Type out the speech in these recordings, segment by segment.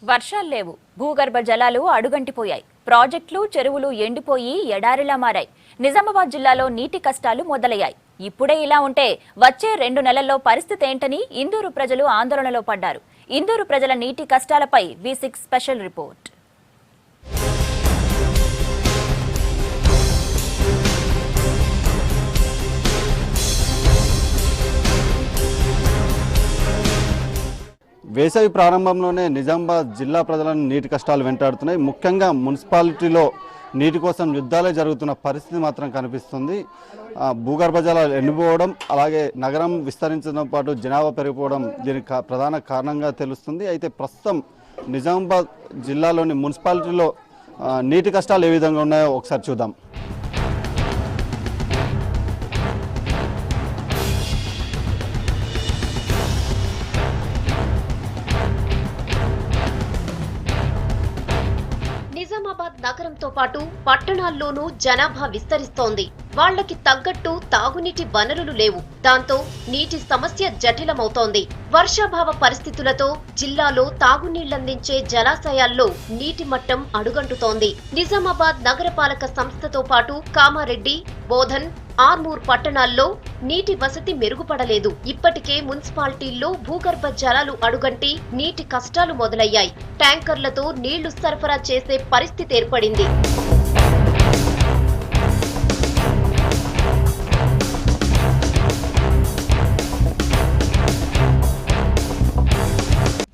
వర్షాలు లేవు, భూగర్భ జలాలు అడుగంటిపోయాయి. ప్రాజెక్టులు, చెరువులు ఎండిపోయి ఎడారిలా మారాయి. నిజామాబాద్ జిల్లాలో నీటి కష్టాలు మొదలయ్యాయి. ఇప్పుడే ఇలా ఉంటే వచ్చే 2 నెలల్లో పరిస్థితి ఏంటని ఇందూరు ప్రజలు ఆందోళనలో పడ్డారు. ఇందూరు ప్రజల నీటి కష్టాలపై V6 స్పెషల్ రిపోర్ట్. వేసవి ప్రారంభంలోనే నిజామాబాద్ జిల్లా ప్రజలను నీటి కష్టాలు వెంటాడుతున్నాయి. ముఖ్యంగా మున్సిపాలిటీలో నీటి కోసం యుద్ధాలే జరుగుతున్న పరిస్థితి మాత్రం కనిపిస్తుంది. భూగర్భ జలాలు ఎండిపోవడం, అలాగే నగరం విస్తరించడంతో పాటు జనాభా పెరిగిపోవడం దీనికి ప్రధాన కారణంగా తెలుస్తుంది. అయితే ప్రస్తుతం నిజామాబాద్ జిల్లాలోని మున్సిపాలిటీలో నీటి కష్టాలు ఏ విధంగా ఉన్నాయో ఒకసారి చూద్దాం. నిజామాబాద్ నగరంతో పాటు పట్టణాల్లోనూ జనాభా విస్తరిస్తోంది. వాళ్లకి తగ్గట్టు తాగునీటి వనరులు లేవు. దాంతో నీటి సమస్య జటిలమవుతోంది. వర్షాభావ పరిస్థితులతో జిల్లాలో తాగునీళ్లందించే జలాశయాల్లో నీటి మట్టం అడుగంటుతోంది. నిజామాబాద్ నగరపాలక సంస్థతో పాటు కామారెడ్డి, బోధన్, ఆర్మూర్ పట్టణాల్లో నీటి వసతి మెరుగుపడలేదు. ఇప్పటికే మున్సిపాలిటీల్లో భూగర్భ జలాలు అడుగంటి నీటి కష్టాలు మొదలయ్యాయి. ట్యాంకర్లతో నీళ్లు సరఫరా చేసే పరిస్థితి ఏర్పడింది.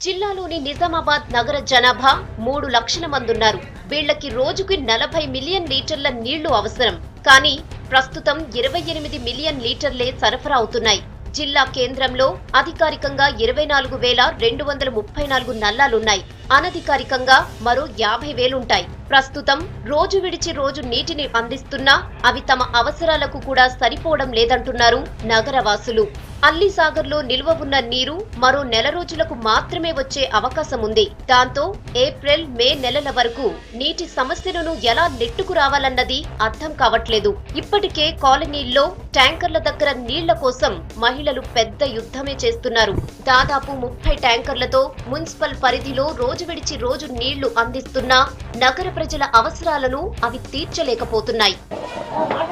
జిల్లాలోని నిజామాబాద్ నగర జనాభా 3 లక్షల మంది ఉన్నారు. వీళ్లకి రోజుకి 40 మిలియన్ లీటర్ల నీళ్లు అవసరం. కానీ ప్రస్తుతం 28 మిలియన్ లీటర్లే సరఫరా అవుతున్నాయి. జిల్లా కేంద్రంలో అధికారికంగా 24,234 నల్లాలున్నాయి. అనధికారికంగా మరో 50,000 ఉంటాయి. ప్రస్తుతం రోజు విడిచి రోజు నీటిని అందిస్తున్నా అవి తమ అవసరాలకు కూడా సరిపోవడం లేదంటున్నారు నగరవాసులు. అల్లిసాగర్లో నిల్వ ఉన్న నీరు మరో నెల రోజులకు మాత్రమే వచ్చే అవకాశం ఉంది. దాంతో ఏప్రిల్, మే నెలల వరకు నీటి సమస్యలను ఎలా నెట్టుకురావాలన్నది అర్థం కావట్లేదు. ఇప్పటికే కాలనీల్లో ట్యాంకర్ల దగ్గర నీళ్ల కోసం మహిళలు పెద్ద యుద్ధమే చేస్తున్నారు. దాదాపు 30 ట్యాంకర్లతో మున్సిపల్ పరిధిలో రోజు విడిచి రోజు నీళ్లు అందిస్తున్నా నగర ప్రజల అవసరాలను అవి తీర్చలేకపోతున్నాయి.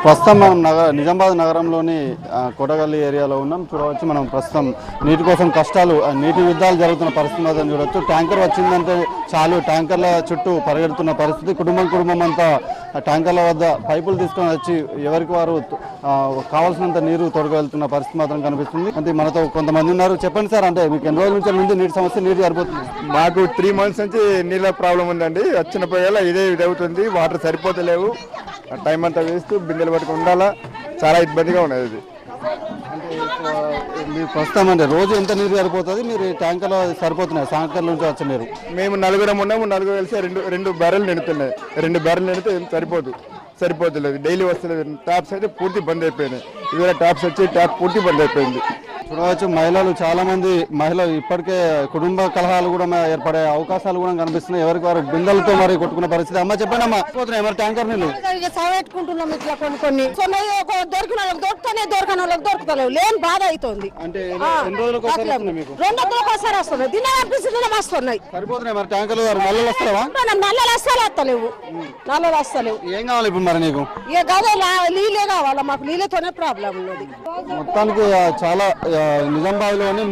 ప్రస్తుతం మనం నిజామాబాద్ నగరంలోని కోటగల్లి ఏరియాలో ఉన్నాం. చూడవచ్చు మనం ప్రస్తుతం నీటి కోసం కష్టాలు, నీటి యుద్ధాలు జరుగుతున్న పరిస్థితి మాత్రం చూడవచ్చు. ట్యాంకర్ వచ్చిందంటే చాలు ట్యాంకర్ల చుట్టూ పరిగెడుతున్న పరిస్థితి. కుటుంబం అంతా ట్యాంకర్ల వద్ద పైపులు తీసుకొని వచ్చి ఎవరికి వారు కావాల్సినంత నీరు తొడగలుగుతున్న పరిస్థితి మాత్రం కనిపిస్తుంది. అంటే మనతో కొంతమంది ఉన్నారు. చెప్పండి సార్, అంటే మీకు ఎన్ని రోజుల నుంచి నీటి సమస్య, నీరు సరిపోతుంది? మాకు 3 months నుంచి నీళ్ళ ప్రాబ్లం ఉందండి. వచ్చినప్పుడు ఇదే అవుతుంది. వాటర్ సరిపోతలేవు. టైం అంతా వేస్తూ బిందెలు పట్టుకుని ఉండాలా. చాలా ఇబ్బందిగా ఉన్నది ఇది. మీరు ప్రస్తుతం అంటే రోజు ఎంత నీరు సరిపోతుంది? మీరు ట్యాంకర్లో సరిపోతున్నాయి ట్యాంకర్ల నుంచి వచ్చే నీరు? మేము 4 ఉన్నాము. 4 కలిసి రెండు బ్యారెల్ నిండుతున్నాయి. 2 బ్యారెల్ నిండితే సరిపోతలేదు. డైలీ వస్తలేదు. ట్యాప్స్ అయితే పూర్తి బంద్ అయిపోయినాయి. ఇవాళ ట్యాప్స్ వచ్చి ట్యాప్ పూర్తి బంద్ అయిపోయింది. చూడవచ్చు చాలా మంది మహిళలు ఇప్పటికే కుటుంబ కలహాలు కూడా ఏర్పడే అవకాశాలు కూడా కనిపిస్తున్నాయి. ఎవరికి వారు బిందెలతో మరి కొట్టుకునే పరిస్థితి. అమ్మ చెప్పండి అమ్మా, మరి ట్యాంకర్ నీళ్ళు పెట్టుకుంటున్నాం ఇట్లా కొన్ని దొరికిన వాళ్ళకి దొరుకుతానే, దొరకని వాళ్ళకి దొరుకుతలేవు. లేని బాధ అవుతుంది. 2 రోజులకు ఒకసారి వస్తున్నాయి. దిన అనిపిస్తుంది వస్తున్నాయి. సరిపోతున్నాయి మరి ట్యాంకర్లు. నల్లలు వస్తావా? నల్లలు వస్తలేవు. నల్లలు వస్తలేవు. ఏం కావాలి ఇప్పుడు మరి నీకు? ఇక గదే నీళ్ళే కావాలా మాకు. నీళ్ళతోనే ప్రాబ్లం ఉన్నది. మొత్తానికి చాలా నిజామాబాద్లోని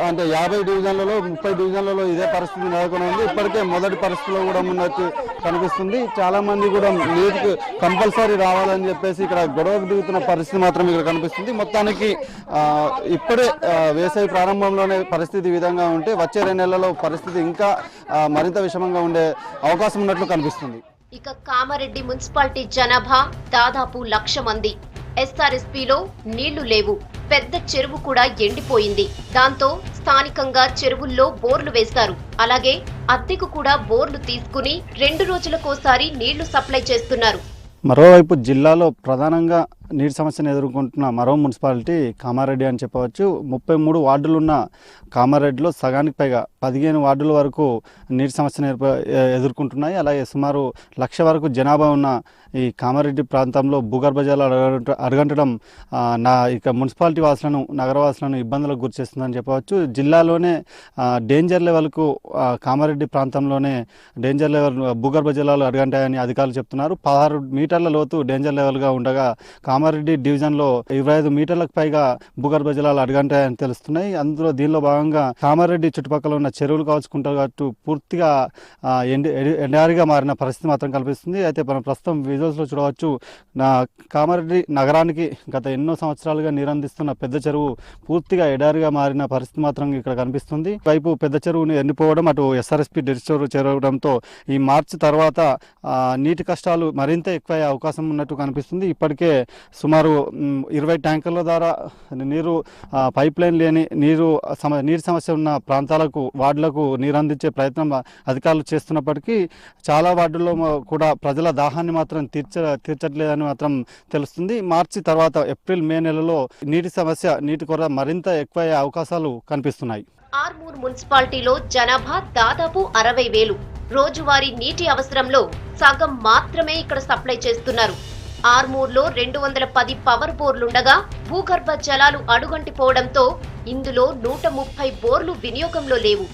50 డివిజన్లలో 30 డివిజన్లలో ఇదే పరిస్థితి నెలకొని ఉంది. ఇప్పటికే మొదటి పరిస్థితిలో కూడా ఉన్నట్టు కనిపిస్తుంది. చాలా మంది కూడా నీటికి కంపల్సరీ రావాలని చెప్పేసి ఇక్కడ గొడవకు దిగుతున్న పరిస్థితి మాత్రం ఇక్కడ కనిపిస్తుంది. మొత్తానికి ఇప్పుడే వేసవి ప్రారంభంలోనే పరిస్థితి ఈ విధంగా ఉంటే వచ్చే 2 నెలల్లో పరిస్థితి ఇంకా మరింత విషమంగా ఉండే అవకాశం ఉన్నట్లు కనిపిస్తుంది. ఇక కామారెడ్డి మున్సిపాలిటీ జనాభా దాదాపు 1,00,000 మంది. SRSPలో నీళ్లు లేవు. పెద్ద చెరువు కూడా ఎండిపోయింది. దాంతో స్థానికంగా చెరువుల్లో బోర్లు వేస్తారు. అలాగే అద్దెకు కూడా బోర్లు తీసుకుని 2 రోజులకోసారి నీళ్లు సప్లై చేస్తున్నారు. మరోవైపు జిల్లాలో ప్రధానంగా నీటి సమస్యను ఎదుర్కొంటున్న మరో మున్సిపాలిటీ కామారెడ్డి అని చెప్పవచ్చు. 33 వార్డులు ఉన్న కామారెడ్డిలో సగానికి పైగా 15 వార్డుల వరకు నీటి సమస్యను ఎదుర్కొంటున్నాయి. అలాగే సుమారు 1,00,000 వరకు జనాభా ఉన్న ఈ కామారెడ్డి ప్రాంతంలో భూగర్భ జలాలు అడుగంటడం ఇక మున్సిపాలిటీ వాసులను, నగరవాసులను ఇబ్బందులకు గురిచేస్తుందని చెప్పవచ్చు. జిల్లాలోనే డేంజర్ లెవెల్కు కామారెడ్డి ప్రాంతంలోనే డేంజర్ లెవెల్ భూగర్భ జలాలు అడుగంటాయని అధికారులు చెప్తున్నారు. 16 మీటర్ల లోతు డేంజర్ లెవెల్గా ఉండగా కామారెడ్డి డివిజన్లో 25 మీటర్లకు పైగా భూగర్భ జలాలు అడుగంటాయని తెలుస్తున్నాయి. దీనిలో భాగంగా కామారెడ్డి చుట్టుపక్కల ఉన్న చెరువులు కావచ్చు, కుంటలు కావచ్చు పూర్తిగా ఎండారిగా మారిన పరిస్థితి మాత్రం కనిపిస్తుంది. అయితే మనం ప్రస్తుతం విజువల్స్లో చూడవచ్చు, కామారెడ్డి నగరానికి గత ఎన్నో సంవత్సరాలుగా నీరందిస్తున్న పెద్ద చెరువు పూర్తిగా ఎడారిగా మారిన పరిస్థితి మాత్రం ఇక్కడ కనిపిస్తుంది. వైపు పెద్ద చెరువుని ఎండిపోవడం, అటు ఎస్ఆర్ఎస్పి డెడ్ చేరడంతో ఈ మార్చి తర్వాత నీటి కష్టాలు మరింత ఎక్కువ అవకాశం ఉన్నట్టు కనిపిస్తుంది. ఇప్పటికే సుమారు 20 ట్యాంకర్ల ద్వారా నీరు పైప్ లైన్ లేని నీటి సమస్య ఉన్న ప్రాంతాలకు, వార్డులకు నీరు అందించే ప్రయత్నం అధికారులు చేస్తున్నప్పటికీ చాలా వార్డుల్లో కూడా ప్రజల దాహాన్ని మాత్రం తీర్చట్లేదని మాత్రం తెలుస్తుంది. మార్చి తర్వాత ఏప్రిల్, మే నెలలో నీటి కొరత మరింత ఎక్కువ అవకాశాలు కనిపిస్తున్నాయి. ఆర్మూర్ మున్సిపాలిటీలో జనాభా దాదాపు 60,000. రోజువారీ నీటి అవసరంలో సగం మాత్రమే ఇక్కడ సప్లై చేస్తున్నారు. ఆర్మూర్లో 210 పవర్ బోర్లుండగా భూగర్భ జలాలు అడుగంటిపోవడంతో ఇందులో 130 బోర్లు వినియోగంలో లేవు.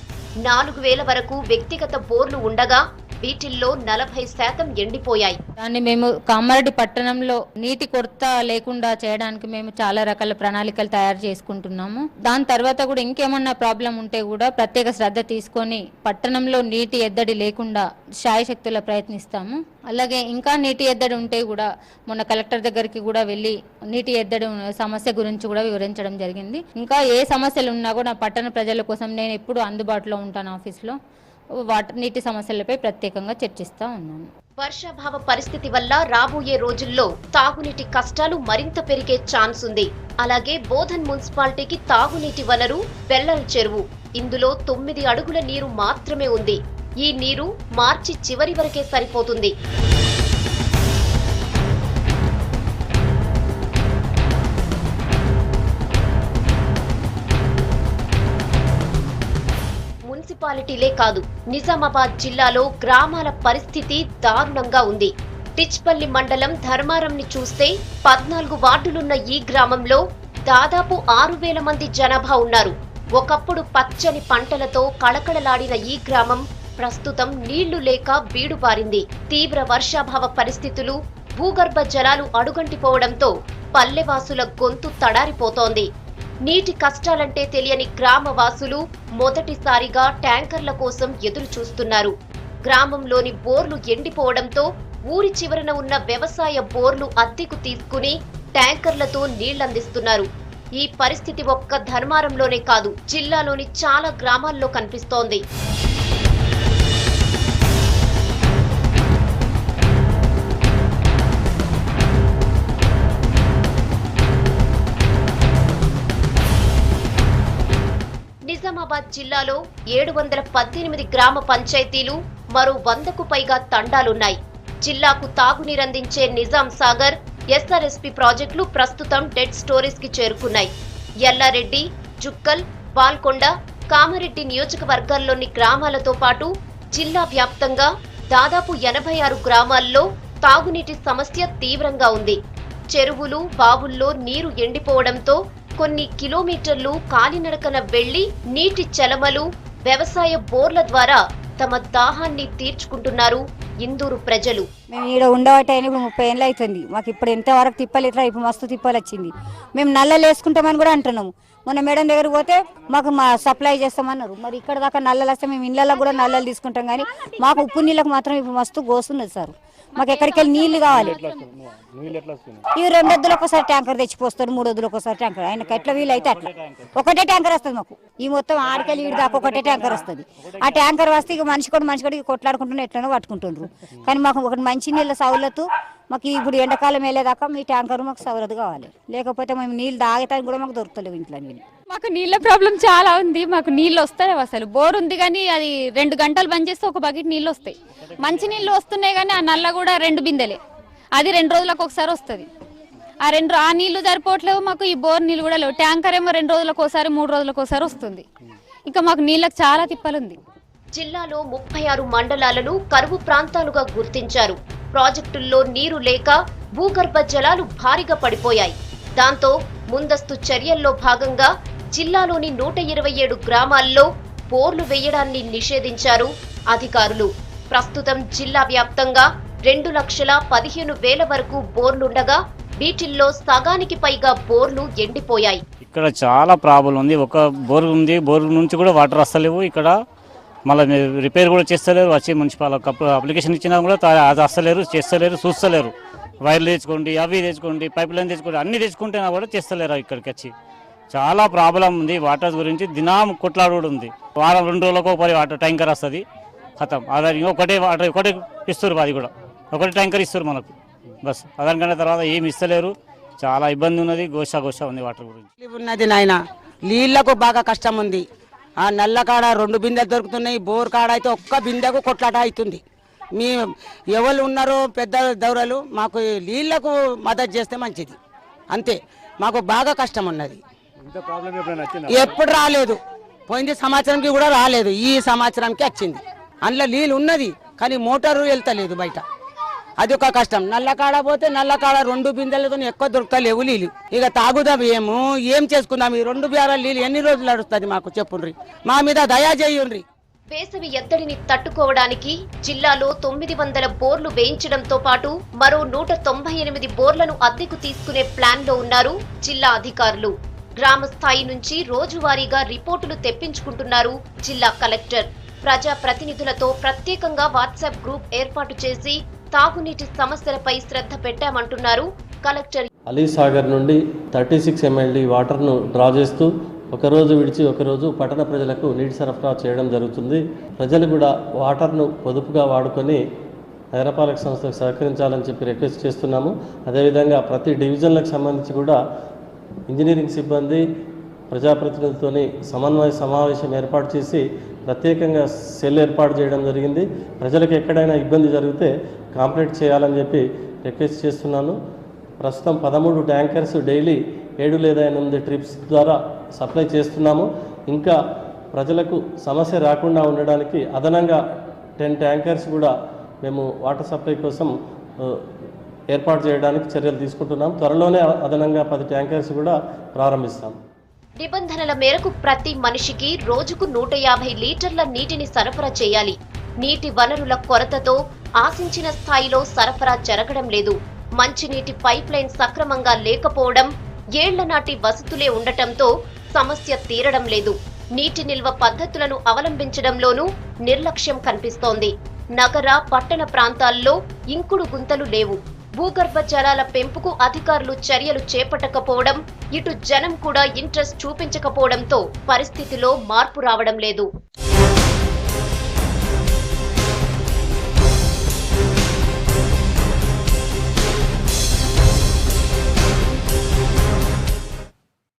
4,000 వరకు వ్యక్తిగత బోర్లు ఉండగా వీటిల్లో 40% ఎండిపోయాయి. దాన్ని మేము కామారెడ్డి పట్టణంలో నీటి కొరత లేకుండా చేయడానికి మేము చాలా రకాల ప్రణాళికలు తయారు చేసుకుంటున్నాము. దాని తర్వాత కూడా ఇంకేమన్నా ప్రాబ్లం ఉంటే కూడా ప్రత్యేక శ్రద్ధ తీసుకొని పట్టణంలో నీటి ఎద్దడి లేకుండా శాయశక్తుల ప్రయత్నిస్తాము. అలాగే ఇంకా నీటి ఎద్దడి ఉంటే కూడా మొన్న కలెక్టర్ దగ్గరికి కూడా వెళ్ళి నీటి ఎద్దడి సమస్య గురించి కూడా వివరించడం జరిగింది. ఇంకా ఏ సమస్యలు ఉన్నా కూడా పట్టణ ప్రజల కోసం నేను ఎప్పుడు అందుబాటులో ఉంటాను. ఆఫీస్లో నీటి సమస్యలపై ప్రత్యేకంగా చర్చిస్తా ఉన్నాను. వర్షాభావ పరిస్థితి వల్ల రాబోయే రోజుల్లో తాగునీటి కష్టాలు మరింత పెరిగే ఛాన్స్ ఉంది. అలాగే బోధన్ మున్సిపాలిటీకి తాగునీటి వనరు బెల్లల చెరువు. ఇందులో 9 అడుగుల నీరు మాత్రమే ఉంది. ఈ నీరు మార్చి చివరి వరకే సరిపోతుంది. మున్సిపాలిటీలే కాదు, నిజామాబాద్ జిల్లాలో గ్రామాల పరిస్థితి దారుణంగా ఉంది. టిచ్పల్లి మండలం ధర్మారంని చూస్తే 14 వార్డులున్న ఈ గ్రామంలో దాదాపు 6,000 మంది జనాభా ఉన్నారు. ఒకప్పుడు పచ్చని పంటలతో కళకళలాడిన ఈ గ్రామం ప్రస్తుతం నీళ్లు లేక బీడుబారింది. తీవ్ర వర్షాభావ పరిస్థితులు, భూగర్భ జలాలు అడుగంటిపోవడంతో పల్లెవాసుల గొంతు తడారిపోతోంది. నీటి కష్టాలంటే తెలియని గ్రామవాసులు మొదటిసారిగా ట్యాంకర్ల కోసం ఎదురు చూస్తున్నారు. గ్రామంలోని బోర్లు ఎండిపోవడంతో ఊరి చివరన ఉన్న వ్యవసాయ బోర్లు అద్దెకు తీసుకుని ట్యాంకర్లతో నీళ్లందిస్తున్నారు. ఈ పరిస్థితి ఒక్క ధర్మారంలోనే కాదు, జిల్లాలోని చాలా గ్రామాల్లో కనిపిస్తోంది. నిజామాబాద్ జిల్లాలో 718 గ్రామ పంచాయతీలు, మరో 100కు పైగా తండాలున్నాయి. జిల్లాకు తాగునీరందించే నిజాం సాగర్, ఎస్ఆర్ఎస్పి ప్రాజెక్టులు ప్రస్తుతం డెడ్ స్టోరేజ్ కి చేరుకున్నాయి. ఎల్లారెడ్డి, జుక్కల్, బాల్కొండ, కామారెడ్డి నియోజకవర్గాల్లోని గ్రామాలతో పాటు జిల్లా వ్యాప్తంగా దాదాపు 86 గ్రామాల్లో తాగునీటి సమస్య తీవ్రంగా ఉంది. చెరువులు, బావుల్లో నీరు ఎండిపోవడంతో కొన్ని కిలోమీటర్లు కాలినడకన వెళ్లి నీటి చలమలు, వ్యవసాయ బోర్ల ద్వారా తమ దాహాన్ని తీర్చుకుంటున్నారు ఇందూరు ప్రజలు. మేము ఈడ ఉండబట్టి అయినా ఇప్పుడు 30 ఏళ్ళు అవుతుంది. మాకు ఇప్పుడు ఎంతవరకు తిప్పలేట్రా, ఇప్పుడు మస్తు తిప్పలు వచ్చింది. మేము నల్లలు వేసుకుంటామని కూడా అంటున్నాము. మొన్న మేడం దగ్గరకు పోతే మాకు సప్లై చేస్తామన్నారు. మరి ఇక్కడ దాకా నల్లలు వస్తే మేము ఇళ్ళల్లో కూడా నల్లలు తీసుకుంటాం, కానీ మాకు ఉప్పు నీళ్ళకు మాత్రం ఇప్పుడు మస్తు గోస్తున్నది సార్. మాకు ఎక్కడికి వెళ్ళి నీళ్లు కావాలి. ఇవి 2 రోజులకు ఒకసారి ట్యాంకర్ తెచ్చిపోస్తారు, 3 రోజులకు ఒకసారి ట్యాంకర్. ఆయనకి ఎట్లా వీలు అయితే అట్లా ఒకటే ట్యాంకర్ వస్తుంది మాకు. ఈ మొత్తం ఆడికెళ్ళి వీడి దాకా ఒకటే ట్యాంకర్ వస్తుంది. ఆ ట్యాంకర్ వస్తే ఇక మనిషి కూడా కొట్లాడుకుంటున్నా ఎట్లనో పట్టుకుంటుండ్రు. కానీ మాకు ఒకటి మంచి నీళ్ళ సౌలత్ మాకు ఇప్పుడు ఎండాకాలం వెళ్ళేదాకా మీ ట్యాంకర్ మాకు సౌలత్ కావాలి. లేకపోతే మేము నీళ్ళు తాగేటానికి కూడా మాకు దొరుకుతలేవు ఇంట్లో నీళ్ళు. మాకు నీళ్ళ ప్రాబ్లం చాలా ఉంది. మాకు నీళ్ళు వస్తాయి, అసలు బోర్ ఉంది కానీ అది 2 గంటలు బంద్ చేస్తే ఒక బకెట్ నీళ్ళు వస్తాయి. మంచి నీళ్ళు వస్తున్నాయి కానీ ఆ నల్ల కూడా 2 బిందెలే, అది 2 రోజులకు ఒకసారి వస్తుంది. ఆ నీళ్లు సరిపోవట్లేవు, మాకు ఈ బోర్ నీళ్ళు కూడా లేవు. ట్యాంకర్ ఏమో 2 రోజులకు ఒకసారి 3 రోజులకు ఒకసారి వస్తుంది. ఇంకా మాకు నీళ్ళకి చాలా తిప్పలుంది. జిల్లాలో 36 మండలాలను కరువు ప్రాంతాలుగా గుర్తించారు. ప్రాజెక్టుల్లో నీరు లేక భూగర్భ జలాలు భారీగా పడిపోయాయి. దాంతో ముందస్తు చర్యల్లో భాగంగా జిల్లాలోని 127 గ్రామాల్లో బోర్లు వేయడాన్ని నిషేధించారు అధికారులు. ప్రస్తుతం జిల్లా వ్యాప్తంగా 2,15,000 వరకు బోర్లుండగా వీటిల్లో సగానికి పైగా బోర్లు ఎండిపోయాయి. ఇక్కడ చాలా ప్రాబ్లం ఉంది. ఒక బోర్ ఉంది, బోర్ నుంచి కూడా వాటర్ వస్తలేవు. ఇక్కడ మళ్ళీ రిపేర్ కూడా చేస్తలేరు. వచ్చి మున్సిపల్ అప్లికేషన్ ఇచ్చినా కూడా అది వస్తలేరు, చేస్తలేరు, చూస్తలేరు. వైర్లు తెచ్చుకోండి, అవి తెచ్చుకోండి, పైప్ లైన్ తెచ్చుకోండి, అన్ని తెచ్చుకుంటేనా కూడా చేస్తలేరు. ఇక్కడికి వచ్చి చాలా ప్రాబ్లం ఉంది. వాటర్ గురించి దినం కొట్లాడు ఉంది. వారం 2 రోజులకు ఒకటి వాటర్ ట్యాంకర్ వస్తుంది, ఖతం. అదే ఒకటే వాటర్ ఒకటే ఇస్తారు, అది కూడా ఒకటే ట్యాంకర్ ఇస్తారు మనకు బస్. అదానికన్నా తర్వాత ఏమి ఇస్తలేరు. చాలా ఇబ్బంది ఉన్నది, గోషా ఉంది వాటర్ గురించి. ఉన్నది నాయన, నీళ్లకు బాగా కష్టం ఉంది. ఆ నల్ల కాడ 2 బిందెలు దొరుకుతున్నాయి, బోర్ కాడ అయితే ఒక్క బిందెకు కొట్లాట అవుతుంది. మీ ఎవరు ఉన్నారో పెద్ద దౌరలు మాకు నీళ్లకు మద్దతు చేస్తే మంచిది, అంతే. మాకు బాగా కష్టం ఉన్నది. ఎప్పుడు రాలేదు, పోయింది సంవత్సరంకి కూడా రాలేదు, ఈ సంవత్సరంకి వచ్చింది. అందులో నీళ్ళు ఉన్నది కానీ మోటారు వెళ్తలేదు బయట, అది ఒక కష్టం. నల్ల కాడ పోతే నల్ల కాడ 2 బిందెలతో ఎక్కువ దొరుకుతలేవు నీళ్ళు. ఇక తాగుదాం, ఏం చేసుకుందాం? ఈ 2 బ్యారెల నీళ్ళు ఎన్ని రోజులు నడుస్తుంది మాకు చెప్పుండ్రి, మా మీద దయా చేయుండ్రి. వేసవి ఎద్దడిని తట్టుకోవడానికి జిల్లాలో 900 బోర్లు వేయించడంతో పాటు మరో 198 బోర్లను అద్దెకు తీసుకునే ప్లాన్ లో ఉన్నారు జిల్లా అధికారులు. గ్రామ స్థాయి నుంచి రోజువారీగా రిపోర్టులు తెప్పించుకుంటున్నారు జిల్లా కలెక్టర్. ప్రజా ప్రతినిధులతో ప్రత్యేకంగా వాట్సాప్ గ్రూప్ ఏర్పాటు చేసి తాగునీటి సమస్యలపై శ్రద్ధ పెట్టామంటున్నారు కలెక్టర్. అలీసాగర్ నుండి 36 MLD వాటర్ను డ్రా చేస్తూ ఒకరోజు విడిచి ఒకరోజు పట్టణ ప్రజలకు నీటి సరఫరా చేయడం జరుగుతుంది. ప్రజలు కూడా వాటర్ను పొదుపుగా వాడుకొని నగరపాలక సంస్థకు సహకరించాలని చెప్పి రిక్వెస్ట్ చేస్తున్నాము. అదేవిధంగా ప్రతి డివిజన్లకు సంబంధించి కూడా ఇంజనీరింగ్ సిబ్బంది ప్రజాప్రతినిధులతో సమన్వయ సమావేశం ఏర్పాటు చేసి ప్రత్యేకంగా సెల్ ఏర్పాటు చేయడం జరిగింది. ప్రజలకు ఎక్కడైనా ఇబ్బంది జరిగితే కాంప్లైంట్ చేయాలని చెప్పి రిక్వెస్ట్ చేస్తున్నాను. ప్రస్తుతం 13 ట్యాంకర్స్ డైలీ 7 లేదా 8 ట్రిప్స్ ద్వారా సప్లై చేస్తున్నాము. ఇంకా ప్రజలకు సమస్య రాకుండా ఉండడానికి అదనంగా 10 ట్యాంకర్స్ కూడా మేము వాటర్ సప్లై కోసం ఏర్పాటు చేయడానికి చర్యలు తీసుకుంటున్నాం. త్వరలోనే అదనంగా 10 ట్యాంకర్స్ కూడా ప్రారంభిస్తాం. నిబంధనల మేరకు ప్రతి మనిషికి రోజుకు 150 లీటర్ల నీటిని సరఫరా చేయాలి. నీటి వనరుల కొరతతో ఆశించిన స్థాయిలో సరఫరా జరగడం లేదు. మంచినీటి పైప్ లైన్ సక్రమంగా లేకపోవడం, ఏళ్ల నాటి వసతులే ఉండటంతో సమస్య తీరడం లేదు. నీటి నిల్వ పద్ధతులను అవలంబించడంలోనూ నిర్లక్ష్యం కనిపిస్తోంది. నగర పట్టణ ప్రాంతాల్లో ఇంకుడు గుంతలు లేవు. భూగర్భ జలాల పెంపుకు అధికారులు చర్యలు చేపట్టకపోవడం, ఇటు జనం కూడా ఇంట్రెస్ట్ చూపించకపోవడంతో పరిస్థితిలో మార్పు రావడం లేదు.